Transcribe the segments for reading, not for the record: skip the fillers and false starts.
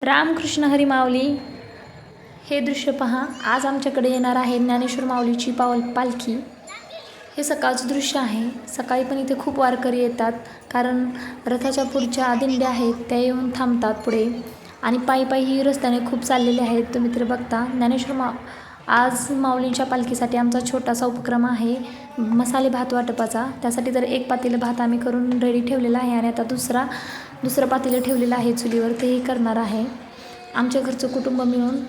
रामकृष्ण हरी माऊली. हे दृश्य पहा. आज आमच्याकडे येणार आहे ज्ञानेश्वर माऊलीची पालखी. हे सकाळचं दृश्य आहे. सकाळी पण इथे खूप वारकरी येतात, कारण रथाच्या पुढच्या दिंड्या आहेत त्या येऊन थांबतात पुढे, आणि पायी पायी रस्त्याने खूप चाललेले आहेत. तुम्ही तर बघता. आज माऊलींच्या पालखीसाठी आमचा छोटासा उपक्रम आहे, मसाले भात वाटपाचा. त्यासाठी तर एक पातेलं भात आम्ही करून रेडी ठेवलेला आहे, आणि आता दुसरं पातेलं ठेवलेलं आहे चुलीवर, तेही करणार आहे. आमच्या घरचं कुटुंब मिळून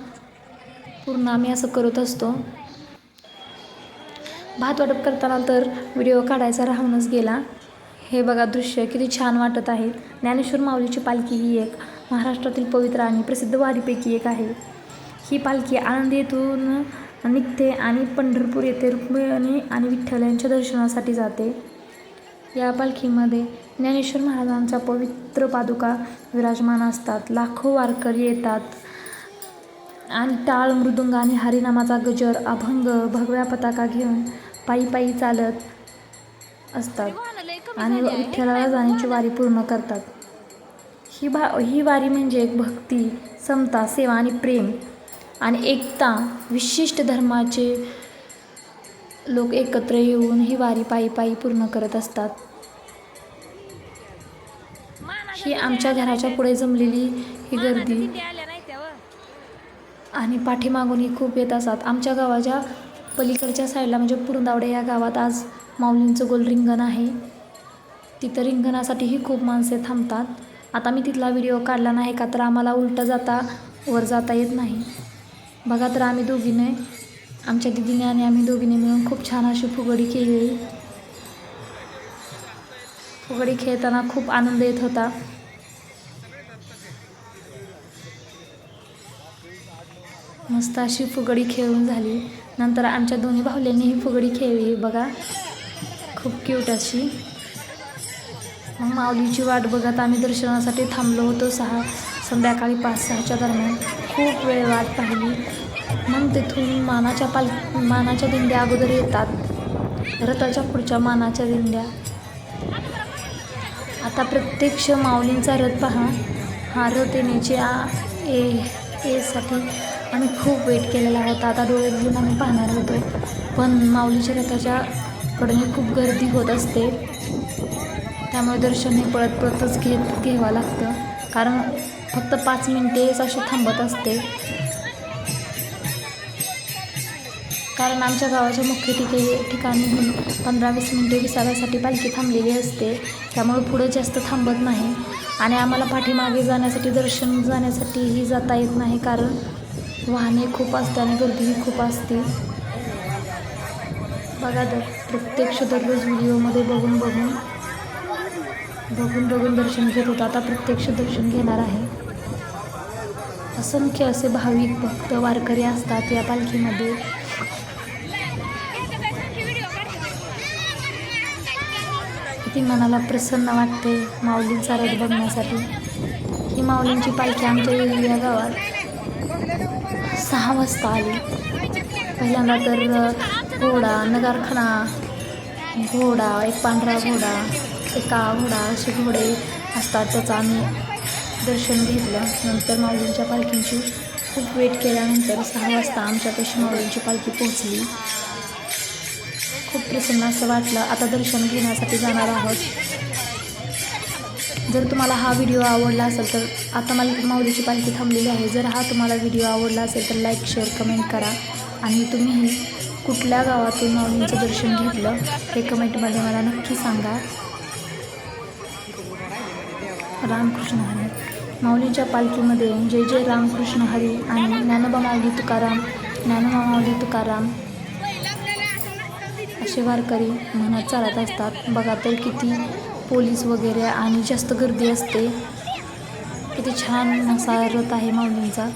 पूर्ण आम्ही असं करत असतो. भात वाटप करताना तर व्हिडिओ काढायचा राहूनच गेला. हे बघा दृश्य किती छान वाटत आहे. ज्ञानेश्वर माऊलीची पालखी ही एक महाराष्ट्रातील पवित्र आणि प्रसिद्ध वारीपैकी एक आहे. ही पालखी आळंदी येथून निघते आणि पंढरपूर येथे रुक्मिणी आणि विठ्ठल यांच्या दर्शनासाठी जाते. या पालखीमध्ये ज्ञानेश्वर महाराजांच्या पवित्र पादुका विराजमान असतात. लाखो वारकरी येतात आणि टाळ, मृदुंग आणि हरिनामाचा गजर, अभंग, भगव्या पताका घेऊन पायी पायी चालत असतात आणि विठ्ठलाला जाण्याची वारी पूर्ण करतात. ही वारी म्हणजे एक भक्ती, समता, सेवा आणि प्रेम आणि एकता. विशिष्ट धर्माचे लोक एकत्र येऊन ही वारी पायी पायी पूर्ण करत असतात. ही आमच्या घराच्या पुढे जमलेली ही गर्दी आणि पाठीमागूनही खूप येत असतात. आमच्या गावाच्या पलीकडच्या साईडला म्हणजे पुरंदावडे या गावात आज माऊलींचं गोल रिंगण आहे. तिथं रिंगणासाठीही खूप माणसे थांबतात. आता मी तिथला व्हिडिओ काढला नाही, का तर आम्हाला उलटं वर जाता येत नाही. बघा तर आम्ही दोघीने, आमच्या दिदीने आणि आम्ही दोघीने मिळून खूप छान अशी फुगडी केली. फुगडी खेळताना खूप आनंद येत होता. मस्त अशी फुगडी खेळून झाली. नंतर आमच्या दोन्ही भावल्यांनी ही फुगडी खेळली. बघा खूप क्यूट अशी. मग माऊलीची वाट बघत आम्ही दर्शनासाठी थांबलो होतो. संध्याकाळी 5-6च्या दरम्यान खूप वेळ वाट पाहिली. मग तिथून मानाच्या दिंड्या अगोदर येतात. रथाच्या पुढच्या मानाच्या दिंड्या. आता प्रत्यक्ष माऊलींचा रथ पहा. हा रथ येण्यासाठी आम्ही खूप वेट केलेला होता. आता डोळे घेऊन आम्ही पाहणार होतो, पण माऊलीच्या रथाच्या कडे खूप गर्दी होत असते. त्यामुळे दर्शन हे पळतच घ्यावं लागतं, कारण फक्त 5 मिनिटेच अशी थांबत असते. कारण आमच्या गावाच्या मुख्य ठिकाणी 15-20 मिनिटे विसाव्यासाठी पालखी थांबलेली असते. त्यामुळे पुढे जास्त थांबत नाही, आणि आम्हाला पाठीमागे जाण्यासाठी, दर्शन जाण्यासाठीही जाता येत नाही, कारण वाहने खूप असते आणि गर्दीही खूप असते. बघा तर प्रत्यक्ष दररोज व्हिडिओमध्ये बघून दर्शन घेत होतं. आता प्रत्यक्ष दर्शन घेणार आहे. असंख्य असे भाविक भक्त वारकरी असतात या पालखीमध्ये. किती मनाला प्रसन्न वाटते माऊलींचा रथ बघण्यासाठी. ही माऊलींची पालखी आमच्या या गावात 6 वाजता आली. पहिल्यांदा तर घोडा, नगारखाना, घोडा, एक पांढरा घोडा, एक काळा घोडा, असे घोडे असतात. त्याचं आम्ही दर्शन घेतलं. नंतर माऊलींच्या पालखींची खूप वेट केल्यानंतर 6 वाजता आमच्यापाशी माऊलींची पालखी पोहोचली. खूप प्रसन्न असं वाटलं. आता दर्शन घेण्यासाठी जाणार आहोत. जर तुम्हाला हा व्हिडिओ आवडला असेल तर, आता माऊलीची पालखी थांबलेली आहे. जर हा तुम्हाला व्हिडिओ आवडला असेल तर लाईक, शेअर, कमेंट करा. आणि तुम्हीही कुठल्या गावातून माऊलींचं दर्शन घेतलं हे कमेंटमध्ये मला नक्की सांगा. रामकृष्ण हरी. माऊलीच्या पालखीमध्ये जय जय रामकृष्ण हरी आणि ज्ञानोबा माऊली तुकाराम असे वारकरी म्हणत चालत असतात. बघा तर किती पोलीस वगैरे आणि जास्त गर्दी असते. किती छान असा रथ आहे माऊलींचा.